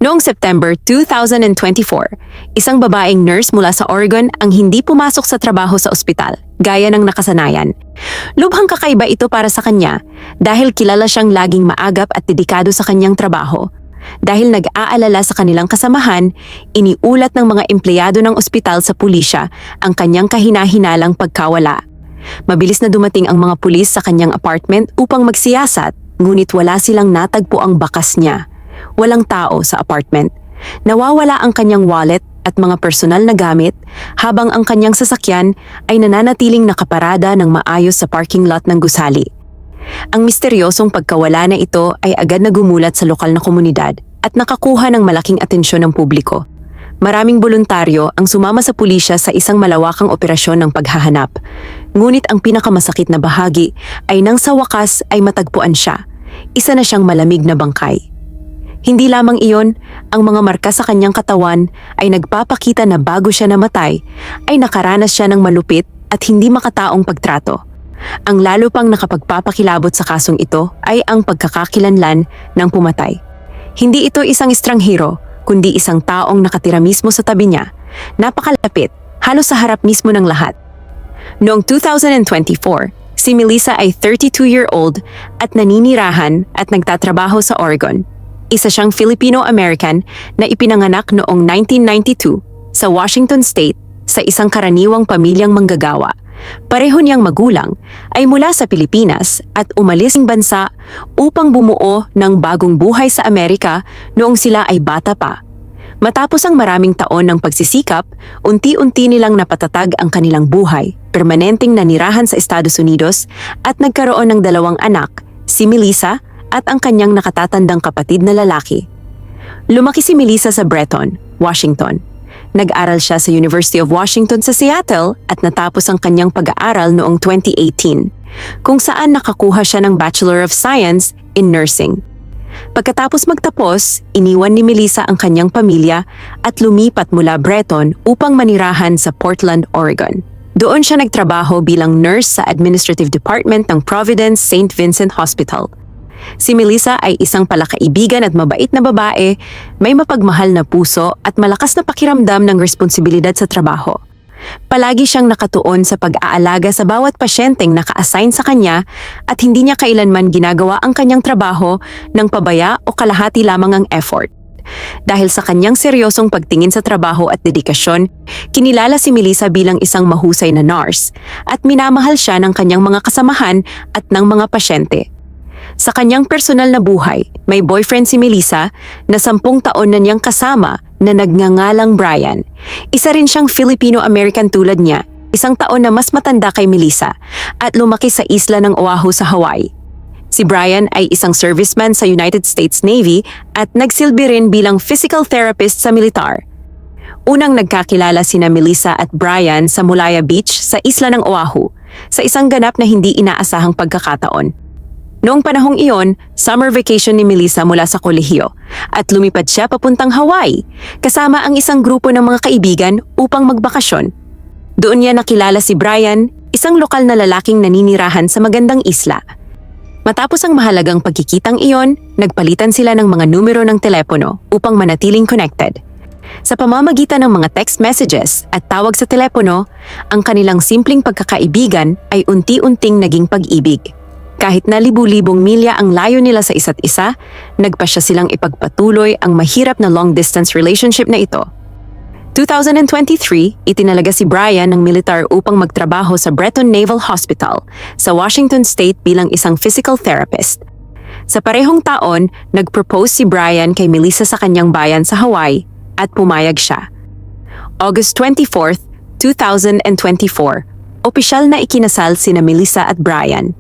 Noong September 2024, isang babaeng nurse mula sa Oregon ang hindi pumasok sa trabaho sa ospital, gaya ng nakasanayan. Lubhang kakaiba ito para sa kanya dahil kilala siyang laging maagap at dedikado sa kanyang trabaho. Dahil nag-aalala sa kanilang kasamahan, iniulat ng mga empleyado ng ospital sa pulisya ang kanyang kahina-hinalang pagkawala. Mabilis na dumating ang mga pulis sa kanyang apartment upang magsiyasat, ngunit wala silang natagpo ang bakas niya. Walang tao sa apartment. Nawawala ang kanyang wallet at mga personal na gamit habang ang kanyang sasakyan ay nananatiling nakaparada ng maayos sa parking lot ng gusali. Ang misteryosong pagkawala na ito ay agad na gumulat sa lokal na komunidad at nakakuha ng malaking atensyon ng publiko. Maraming voluntaryo ang sumama sa pulisya sa isang malawakang operasyon ng paghahanap. Ngunit ang pinakamasakit na bahagi ay nang sa wakas ay matagpuan siya. Isa na siyang malamig na bangkay. Hindi lamang iyon, ang mga marka sa kanyang katawan ay nagpapakita na bago siya namatay, ay nakaranas siya ng malupit at hindi makataong pagtrato. Ang lalo pang nakapagpapakilabot sa kasong ito ay ang pagkakakilanlan ng pumatay. Hindi ito isang estranghero, kundi isang taong nakatira mismo sa tabi niya, napakalapit, halos sa harap mismo ng lahat. Noong 2024, si Melissa ay 32-year-old at naninirahan at nagtatrabaho sa Oregon. Isa siyang Filipino-American na ipinanganak noong 1992 sa Washington State sa isang karaniwang pamilyang manggagawa. Pareho niyang magulang ay mula sa Pilipinas at umalis ng bansa upang bumuo ng bagong buhay sa Amerika noong sila ay bata pa. Matapos ang maraming taon ng pagsisikap, unti-unti nilang napatatag ang kanilang buhay, permanenteng nanirahan sa Estados Unidos at nagkaroon ng 2 anak, si Melissa at ang kanyang nakatatandang kapatid na lalaki. Lumaki si Melissa sa Breton, Washington. Nag-aral siya sa University of Washington sa Seattle at natapos ang kanyang pag-aaral noong 2018, kung saan nakakuha siya ng Bachelor of Science in Nursing. Pagkatapos magtapos, iniwan ni Melissa ang kanyang pamilya at lumipat mula Breton upang manirahan sa Portland, Oregon. Doon siya nagtrabaho bilang nurse sa Administrative Department ng Providence St. Vincent Hospital. Si Melissa ay isang palakaibigan at mabait na babae, may mapagmahal na puso at malakas na pakiramdam ng responsibilidad sa trabaho. Palagi siyang nakatuon sa pag-aalaga sa bawat pasyenteng naka-assign sa kanya at hindi niya kailanman ginagawa ang kanyang trabaho ng pabaya o kalahati lamang ang effort. Dahil sa kanyang seryosong pagtingin sa trabaho at dedikasyon, kinilala si Melissa bilang isang mahusay na nurse at minamahal siya ng kanyang mga kasamahan at ng mga pasyente. Sa kanyang personal na buhay, may boyfriend si Melissa na 10 taon na niyang kasama na nagngangalang Brian. Isa rin siyang Filipino-American tulad niya, 1 taon na mas matanda kay Melissa at lumaki sa isla ng Oahu sa Hawaii. Si Brian ay isang serviceman sa United States Navy at nagsilbi rin bilang physical therapist sa militar. Unang nagkakilala sina Melissa at Brian sa Mulaya Beach sa isla ng Oahu, sa isang ganap na hindi inaasahang pagkakataon. Noong panahong iyon, summer vacation ni Melissa mula sa kolehiyo at lumipad siya papuntang Hawaii kasama ang isang grupo ng mga kaibigan upang magbakasyon. Doon niya nakilala si Brian, isang lokal na lalaking naninirahan sa magandang isla. Matapos ang mahalagang pagkikitang iyon, nagpalitan sila ng mga numero ng telepono upang manatiling connected. Sa pamamagitan ng mga text messages at tawag sa telepono, ang kanilang simpleng pagkakaibigan ay unti-unting naging pag-ibig. Kahit na libu-libong milya ang layo nila sa isa't isa, nagpasya silang ipagpatuloy ang mahirap na long-distance relationship na ito. 2023, itinalaga si Brian ng militar upang magtrabaho sa Breton Naval Hospital sa Washington State bilang isang physical therapist. Sa parehong taon, nag-propose si Brian kay Melissa sa kanyang bayan sa Hawaii at pumayag siya. August 24, 2024, opisyal na ikinasal sina Melissa at Brian.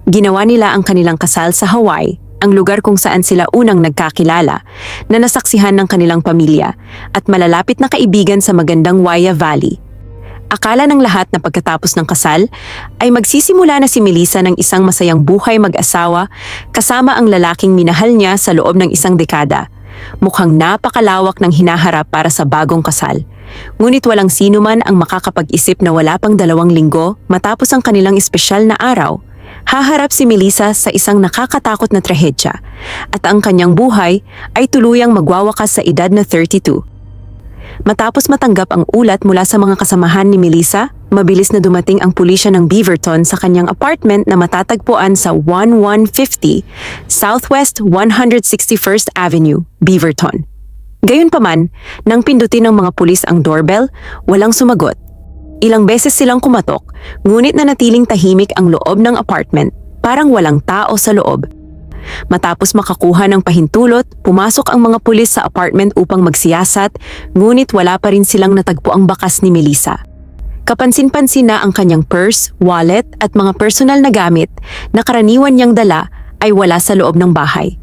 Ginawa nila ang kanilang kasal sa Hawaii, ang lugar kung saan sila unang nagkakilala, na nasaksihan ng kanilang pamilya at malalapit na kaibigan sa magandang Waiya Valley. Akala ng lahat na pagkatapos ng kasal ay magsisimula na si Melissa ng isang masayang buhay mag-asawa kasama ang lalaking minahal niya sa loob ng 1 dekada. Mukhang napakalawak ng hinaharap para sa bagong kasal. Ngunit walang sino man ang makakapag-isip na wala pang 2 linggo matapos ang kanilang espesyal na araw Haharap si Melissa sa isang nakakatakot na trahedya at ang kanyang buhay ay tuluyang magwawakas sa edad na 32. Matapos matanggap ang ulat mula sa mga kasamahan ni Melissa, mabilis na dumating ang pulisya ng Beaverton sa kanyang apartment na matatagpuan sa 1150 Southwest 161st Avenue, Beaverton. Gayunpaman, nang pindutin ng mga pulis ang doorbell, walang sumagot. Ilang beses silang kumatok, ngunit nanatiling tahimik ang loob ng apartment, parang walang tao sa loob. Matapos makakuha ng pahintulot, pumasok ang mga pulis sa apartment upang magsiyasat, ngunit wala pa rin silang natagpo ang bakas ni Melissa. Kapansin-pansin na ang kanyang purse, wallet at mga personal na gamit na karaniwan niyang dala ay wala sa loob ng bahay.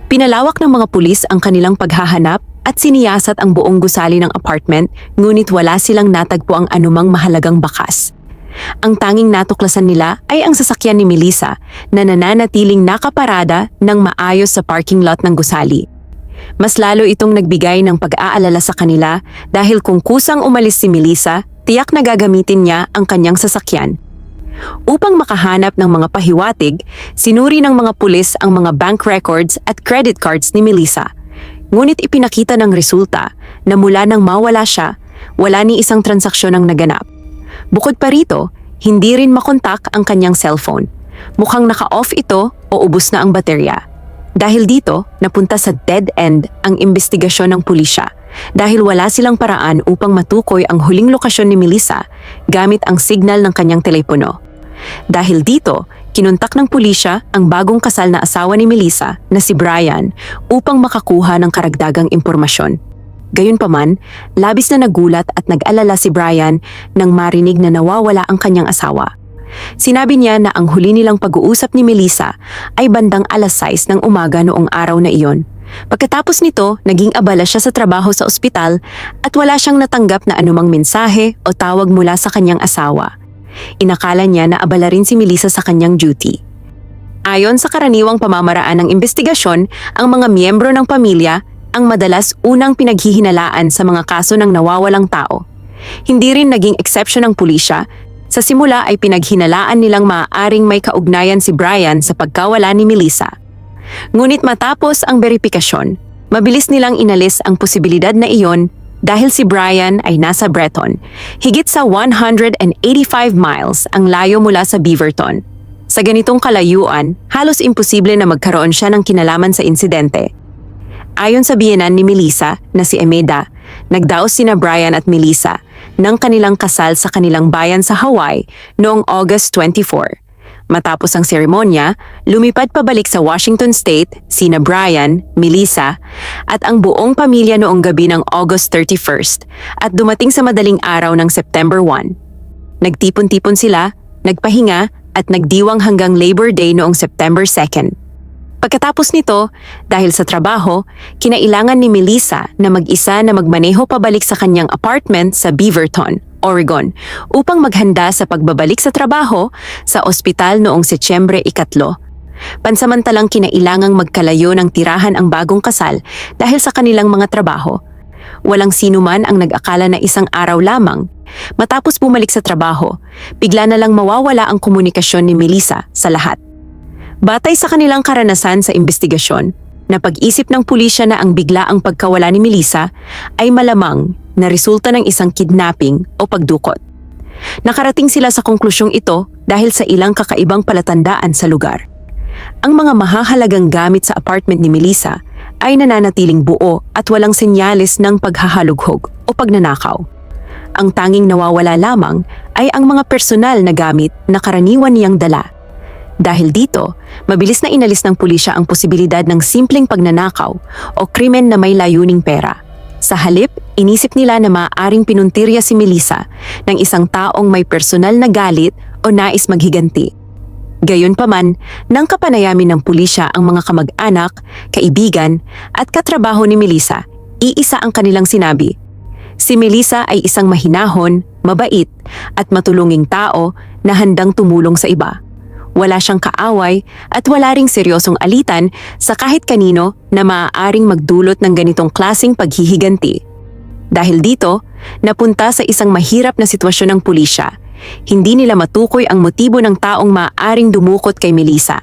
Pinalawak ng mga pulis ang kanilang paghahanap at siniyasat ang buong gusali ng apartment, ngunit wala silang natagpo ang anumang mahalagang bakas. Ang tanging natuklasan nila ay ang sasakyan ni Melissa na nananatiling nakaparada ng maayos sa parking lot ng gusali. Mas lalo itong nagbigay ng pag-aalala sa kanila dahil kung kusang umalis si Melissa, tiyak na gagamitin niya ang kanyang sasakyan. Upang makahanap ng mga pahiwatig, sinuri ng mga pulis ang mga bank records at credit cards ni Melissa. Ngunit ipinakita ng resulta na mula nang mawala siya, wala ni isang transaksyon ang naganap. Bukod pa rito, hindi rin makontak ang kanyang cellphone. Mukhang naka-off ito o ubos na ang baterya. Dahil dito, napunta sa dead end ang investigasyon ng pulisya dahil wala silang paraan upang matukoy ang huling lokasyon ni Melissa gamit ang signal ng kanyang telepono. Dahil dito, kinontak ng pulisya ang bagong kasal na asawa ni Melissa na si Brian upang makakuha ng karagdagang impormasyon. Gayunpaman, labis na nagulat at nag-alala si Brian nang marinig na nawawala ang kanyang asawa. Sinabi niya na ang huli nilang pag-uusap ni Melissa ay bandang 6:00 ng umaga noong araw na iyon. Pagkatapos nito, naging abala siya sa trabaho sa ospital at wala siyang natanggap na anumang mensahe o tawag mula sa kanyang asawa. Inakala niya na abala rin si Melissa sa kanyang duty. Ayon sa karaniwang pamamaraan ng investigasyon, ang mga miyembro ng pamilya ang madalas unang pinaghihinalaan sa mga kaso ng nawawalang tao. Hindi rin naging exception ang pulisya. Sa simula ay pinaghinalaan nilang maaaring may kaugnayan si Brian sa pagkawala ni Melissa. Ngunit matapos ang beripikasyon, mabilis nilang inalis ang posibilidad na iyon dahil si Brian ay nasa Breton, higit sa 185 miles ang layo mula sa Beaverton. Sa ganitong kalayuan, halos imposible na magkaroon siya ng kinalaman sa insidente. Ayon sa biyenan ni Melissa na si Emeda, nagdaos sina Brian at Melissa ng kanilang kasal sa kanilang bayan sa Hawaii noong August 24. Matapos ang seremonya, lumipad pabalik sa Washington State sina Brian, Melissa at ang buong pamilya noong gabi ng August 31 at dumating sa madaling araw ng September 1. Nagtipon-tipon sila, nagpahinga at nagdiwang hanggang Labor Day noong September 2. Pagkatapos nito, dahil sa trabaho, kinailangan ni Melissa na mag-isa na magmaneho pabalik sa kanyang apartment sa Beaverton, Oregon, upang maghanda sa pagbabalik sa trabaho sa ospital noong Setyembre 3. Pansamantalang kinailangang magkalayo ng tirahan ang bagong kasal dahil sa kanilang mga trabaho. Walang sino man ang nag-akala na isang araw lamang. Matapos bumalik sa trabaho, bigla na lang mawawala ang komunikasyon ni Melissa sa lahat. Batay sa kanilang karanasan sa investigasyon, napag-isip ng pulisya na ang biglaang pagkawala ni Melissa ay malamang na resulta ng isang kidnapping o pagdukot. Nakarating sila sa konklusyong ito dahil sa ilang kakaibang palatandaan sa lugar. Ang mga mahahalagang gamit sa apartment ni Melissa ay nananatiling buo at walang senyales ng paghahalughog o pagnanakaw. Ang tanging nawawala lamang ay ang mga personal na gamit na karaniwan niyang dala. Dahil dito, mabilis na inalis ng pulisya ang posibilidad ng simpleng pagnanakaw o krimen na may layuning pera. Sa halip, inisip nila na maaaring pinuntirya si Melissa ng isang taong may personal na galit o nais maghiganti. Gayunpaman, nang kapanayamin ng pulisya ang mga kamag-anak, kaibigan at katrabaho ni Melissa, iisa ang kanilang sinabi. Si Melissa ay isang mahinahon, mabait at matulunging tao na handang tumulong sa iba. Wala siyang kaaway at wala ring seryosong alitan sa kahit kanino na maaaring magdulot ng ganitong klaseng paghihiganti. Dahil dito, napunta sa isang mahirap na sitwasyon ng pulisya. Hindi nila matukoy ang motibo ng taong maaaring dumukot kay Melissa.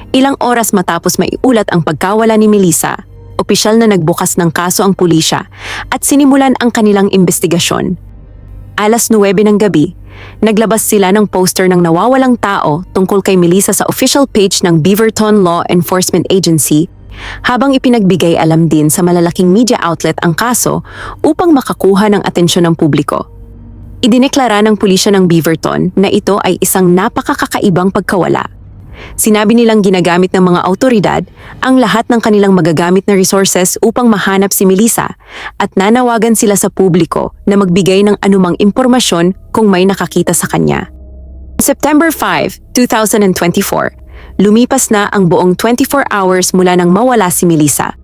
Ilang oras matapos maiulat ang pagkawala ni Melissa, opisyal na nagbukas ng kaso ang pulisya at sinimulan ang kanilang investigasyon. Alas 9 ng gabi, naglabas sila ng poster ng nawawalang tao tungkol kay Melissa sa official page ng Beaverton Law Enforcement Agency, habang ipinagbigay alam din sa malalaking media outlet ang kaso upang makakuha ng atensyon ng publiko. Idineklara ng pulisya ng Beaverton na ito ay isang napakakakaibang pagkawala. Sinabi nilang ginagamit ng mga awtoridad ang lahat ng kanilang magagamit na resources upang mahanap si Melissa at nanawagan sila sa publiko na magbigay ng anumang impormasyon kung may nakakita sa kanya. September 5, 2024, lumipas na ang buong 24 hours mula nang mawala si Melissa.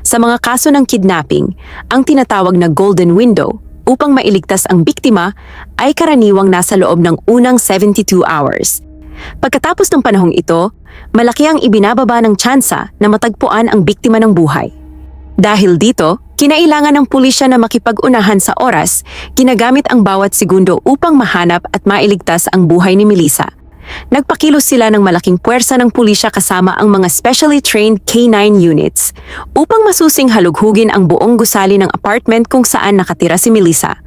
Sa mga kaso ng kidnapping, ang tinatawag na golden window upang mailigtas ang biktima ay karaniwang nasa loob ng unang 72 hours. Pagkatapos ng panahong ito, malaki ang ibinababa ng tsansa na matagpuan ang biktima ng buhay. Dahil dito, kinailangan ng pulisya na makipag-unahan sa oras, ginagamit ang bawat segundo upang mahanap at mailigtas ang buhay ni Melissa. Nagpakilos sila ng malaking puwersa ng pulisya kasama ang mga specially trained K9 units upang masusing halughugin ang buong gusali ng apartment kung saan nakatira si Melissa.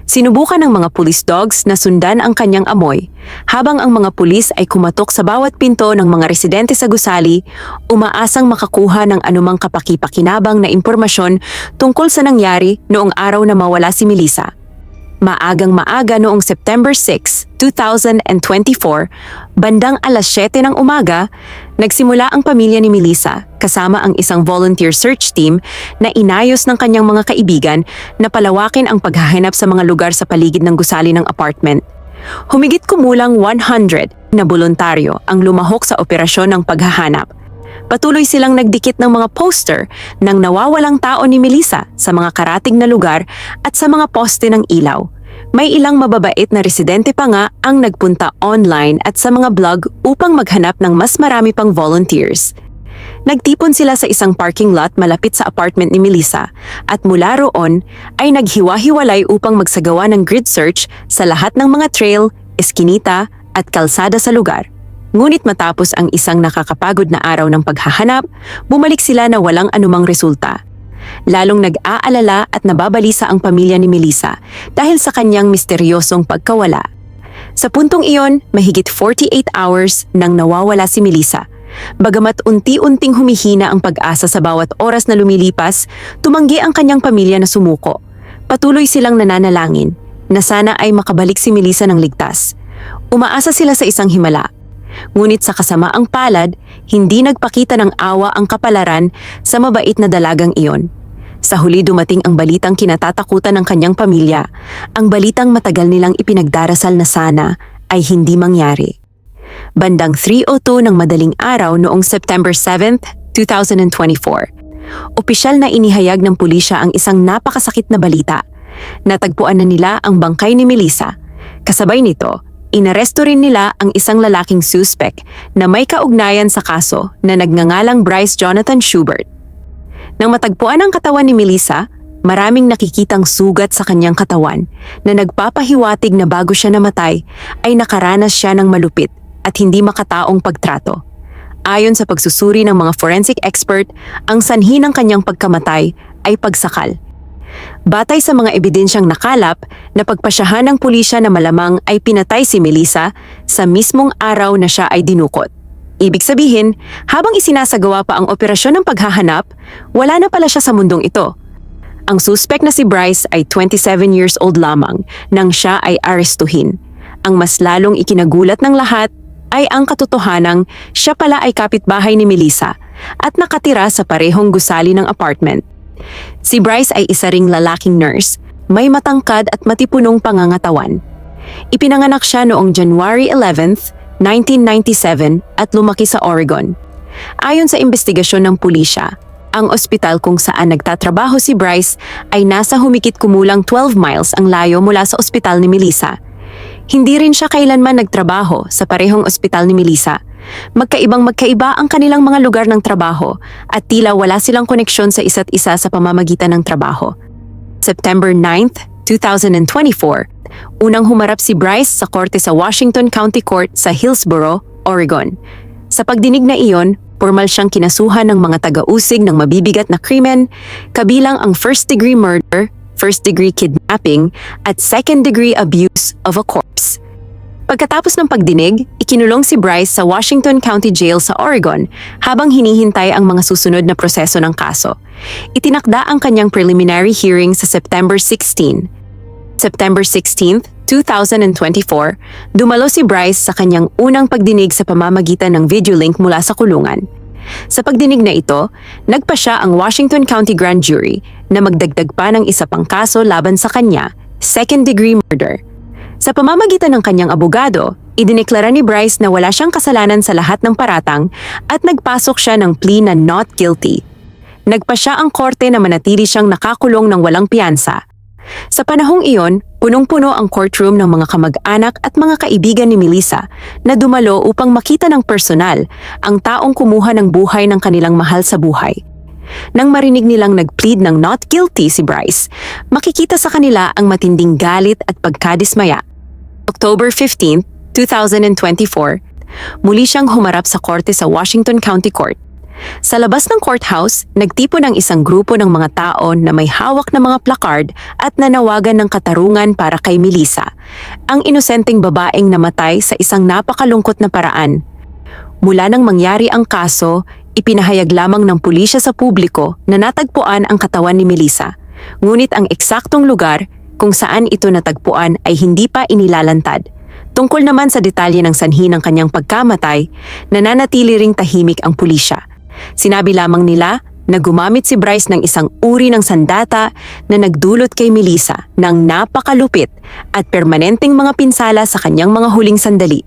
Sinubukan ng mga police dogs na sundan ang kanyang amoy, habang ang mga pulis ay kumatok sa bawat pinto ng mga residente sa gusali, umaasang makakuha ng anumang kapaki-pakinabang na impormasyon tungkol sa nangyari noong araw na mawala si Melissa. Maagang maaga noong September 6, 2024, bandang alas 7 ng umaga, nagsimula ang pamilya ni Melissa kasama ang isang volunteer search team na inayos ng kanyang mga kaibigan na palawakin ang paghahanap sa mga lugar sa paligid ng gusali ng apartment. Humigit kumulang 100 na voluntaryo ang lumahok sa operasyon ng paghahanap. Patuloy silang nagdikit ng mga poster ng nawawalang tao ni Melissa sa mga karatig na lugar at sa mga poste ng ilaw. May ilang mababait na residente pa nga ang nagpunta online at sa mga blog upang maghanap ng mas marami pang volunteers. Nagtipon sila sa isang parking lot malapit sa apartment ni Melissa at mula roon ay naghiwa-hiwalay upang magsagawa ng grid search sa lahat ng mga trail, eskinita at kalsada sa lugar. Ngunit matapos ang isang nakakapagod na araw ng paghahanap, bumalik sila na walang anumang resulta. Lalong nag-aalala at nababalisa ang pamilya ni Melissa dahil sa kanyang misteryosong pagkawala. Sa puntong iyon, mahigit 48 hours nang nawawala si Melissa. Bagamat unti-unting humihina ang pag-asa sa bawat oras na lumilipas, tumanggi ang kanyang pamilya na sumuko. Patuloy silang nananalangin na sana ay makabalik si Melissa ng ligtas. Umaasa sila sa isang himala. Ngunit sa kasamaang palad, hindi nagpakita ng awa ang kapalaran sa mabait na dalagang iyon. Sa huli dumating ang balitang kinatatakutan ng kanyang pamilya, ang balitang matagal nilang ipinagdarasal na sana ay hindi mangyari. Bandang 3:02 ng madaling araw noong September 7, 2024, opisyal na inihayag ng pulisya ang isang napakasakit na balita. Natagpuan na nila ang bangkay ni Melissa. Kasabay nito, inaresto rin nila ang isang lalaking suspect na may kaugnayan sa kaso na nagngangalang Bryce Jonathan Schubert. Nang matagpuan ang katawan ni Melissa, maraming nakikitang sugat sa kanyang katawan na nagpapahiwatig na bago siya namatay ay nakaranas siya ng malupit at hindi makataong pagtrato. Ayon sa pagsusuri ng mga forensic expert, ang sanhi ng kanyang pagkamatay ay pagsakal. Batay sa mga ebidensyang nakalap, napagpasyahan ng pulisya na malamang ay pinatay si Melissa sa mismong araw na siya ay dinukot. Ibig sabihin, habang isinasagawa pa ang operasyon ng paghahanap, wala na pala siya sa mundong ito. Ang suspect na si Bryce ay 27 years old lamang nang siya ay arestuhin. Ang mas lalong ikinagulat ng lahat ay ang katotohanang siya pala ay kapitbahay ni Melissa at nakatira sa parehong gusali ng apartment. Si Bryce ay isa ring lalaking nurse, may matangkad at matipunong pangangatawan. Ipinanganak siya noong January 11, 1997 at lumaki sa Oregon. Ayon sa investigasyon ng pulisya, ang ospital kung saan nagtatrabaho si Bryce ay nasa humikit kumulang 12 miles ang layo mula sa ospital ni Melissa. Hindi rin siya kailanman nagtrabaho sa parehong ospital ni Melissa. Magkaiba ang kanilang mga lugar ng trabaho at tila wala silang koneksyon sa isa't isa sa pamamagitan ng trabaho. September 9, 2024, unang humarap si Bryce sa korte sa Washington County Court sa Hillsboro, Oregon. Sa pagdinig na iyon, formal siyang kinasuhan ng mga taga-usig ng mabibigat na krimen, kabilang ang first-degree murder, first-degree kidnapping, at second-degree abuse of a corpse. Pagkatapos ng pagdinig, ikinulong si Bryce sa Washington County Jail sa Oregon habang hinihintay ang mga susunod na proseso ng kaso. Itinakda ang kanyang preliminary hearing sa September 16. September 16, 2024, dumalo si Bryce sa kanyang unang pagdinig sa pamamagitan ng video link mula sa kulungan. Sa pagdinig na ito, nagpa siya ang Washington County Grand Jury na magdagdag pa ng isa pang kaso laban sa kanya, second-degree murder. Sa pamamagitan ng kanyang abogado, idineklara ni Bryce na wala siyang kasalanan sa lahat ng paratang at nagpasok siya ng plea na not guilty. Nagpa siya ang korte na manatili siyang nakakulong ng walang piyansa. Sa panahong iyon, punong-puno ang courtroom ng mga kamag-anak at mga kaibigan ni Melissa na dumalo upang makita ng personal ang taong kumuha ng buhay ng kanilang mahal sa buhay. Nang marinig nilang nag-plead ng not guilty si Bryce, makikita sa kanila ang matinding galit at pagkadismaya. October 15, 2024, muli siyang humarap sa korte sa Washington County Court. Sa labas ng courthouse, nagtipon ang isang grupo ng mga tao na may hawak na mga placard at nanawagan ng katarungan para kay Melissa, ang inosenteng babaeng namatay sa isang napakalungkot na paraan. Mula nang mangyari ang kaso, ipinahayag lamang ng pulisya sa publiko na natagpuan ang katawan ni Melissa. Ngunit ang eksaktong lugar kung saan ito natagpuan ay hindi pa inilalantad. Tungkol naman sa detalye ng sanhi ng kanyang pagkamatay, nananatili ring tahimik ang pulisya. Sinabi lamang nila na gumamit si Bryce ng isang uri ng sandata na nagdulot kay Melissa ng napakalupit at permanenteng mga pinsala sa kanyang mga huling sandali.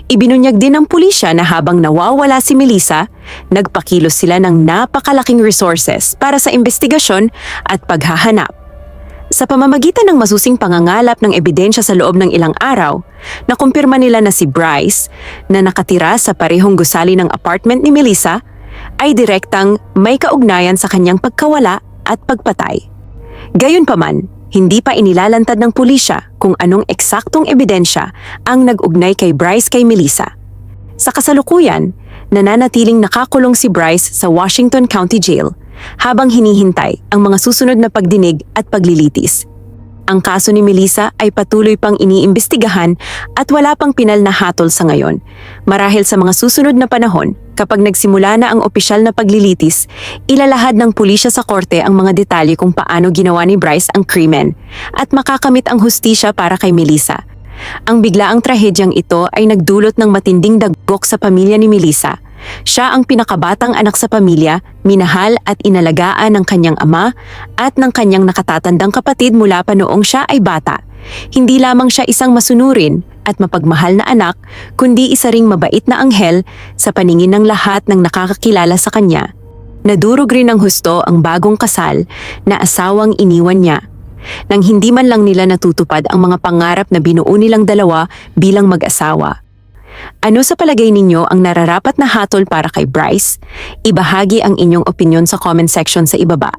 Ibinunyag din ng pulisya na habang nawawala si Melissa, nagpakilos sila ng napakalaking resources para sa investigasyon at paghahanap. Sa pamamagitan ng masusing pangangalap ng ebidensya sa loob ng ilang araw, nakumpirma nila na si Bryce, na nakatira sa parehong gusali ng apartment ni Melissa, ay direktang may kaugnayan sa kanyang pagkawala at pagpatay. Gayunpaman, hindi pa inilalantad ng pulisya kung anong eksaktong ebidensya ang nag-ugnay kay Bryce kay Melissa. Sa kasalukuyan, nananatiling nakakulong si Bryce sa Washington County Jail habang hinihintay ang mga susunod na pagdinig at paglilitis. Ang kaso ni Melissa ay patuloy pang iniimbestigahan at wala pang pinal na hatol sa ngayon. Marahil sa mga susunod na panahon, kapag nagsimula na ang opisyal na paglilitis, ilalahad ng pulisya sa korte ang mga detalye kung paano ginawa ni Bryce ang krimen at makakamit ang hustisya para kay Melissa. Ang biglaang trahedyang ito ay nagdulot ng matinding dagok sa pamilya ni Melissa. Siya ang pinakabatang anak sa pamilya, minahal at inalagaan ng kanyang ama at ng kanyang nakatatandang kapatid mula pa noong siya ay bata. Hindi lamang siya isang masunurin at mapagmahal na anak, kundi isa ring mabait na anghel sa paningin ng lahat ng nakakakilala sa kanya. Nadurog rin ng husto ang bagong kasal na asawang iniwan niya. Nang hindi man lang nila natutupad ang mga pangarap na binuo nilang dalawa bilang mag-asawa. Ano sa palagay ninyo ang nararapat na hatol para kay Bryce? Ibahagi ang inyong opinyon sa comment section sa ibaba.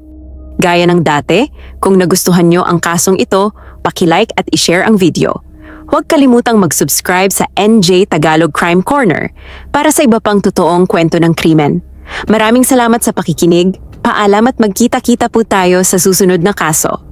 Gaya ng dati, kung nagustuhan nyo ang kasong ito, paki-like at i-share ang video. Huwag kalimutang mag-subscribe sa NJ Tagalog Crime Corner para sa iba pang totoong kwento ng krimen. Maraming salamat sa pakikinig, paalam at magkita-kita po tayo sa susunod na kaso.